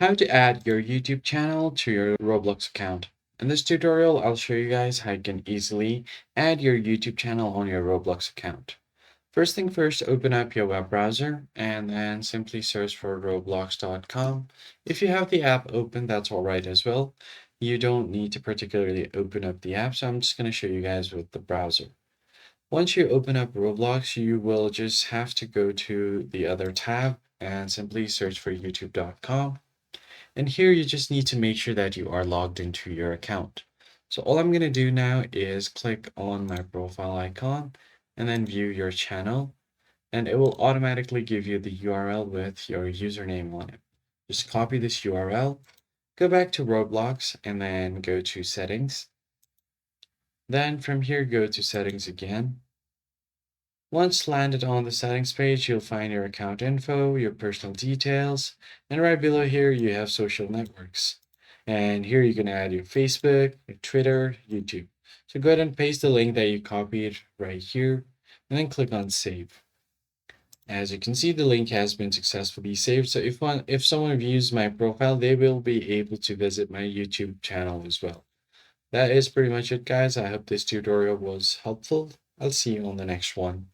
How to add your YouTube channel to your Roblox account. In this tutorial, I'll show you guys how you can easily add your YouTube channel on your Roblox account. First thing first, open up your web browser and then simply search for roblox.com. If you have the app open, that's all right as well. You don't need to particularly open up the app, so I'm just going to show you guys with the browser. Once you open up Roblox, you will just have to go to the other tab and simply search for youtube.com. And here you just need to make sure that you are logged into your account. So all I'm going to do now is click on my profile icon and then view your channel. And it will automatically give you the URL with your username on it. Just copy this URL, go back to Roblox and then go to settings. Then from here, go to settings again. Once landed on the settings page, you'll find your account info, your personal details, and right below here you have social networks. And here you can add your Facebook, your Twitter, YouTube. So go ahead and paste the link that you copied right here, and then click on save. As you can see, the link has been successfully saved. So if someone views my profile, they will be able to visit my YouTube channel as well. That is pretty much it, guys. I hope this tutorial was helpful. I'll see you on the next one.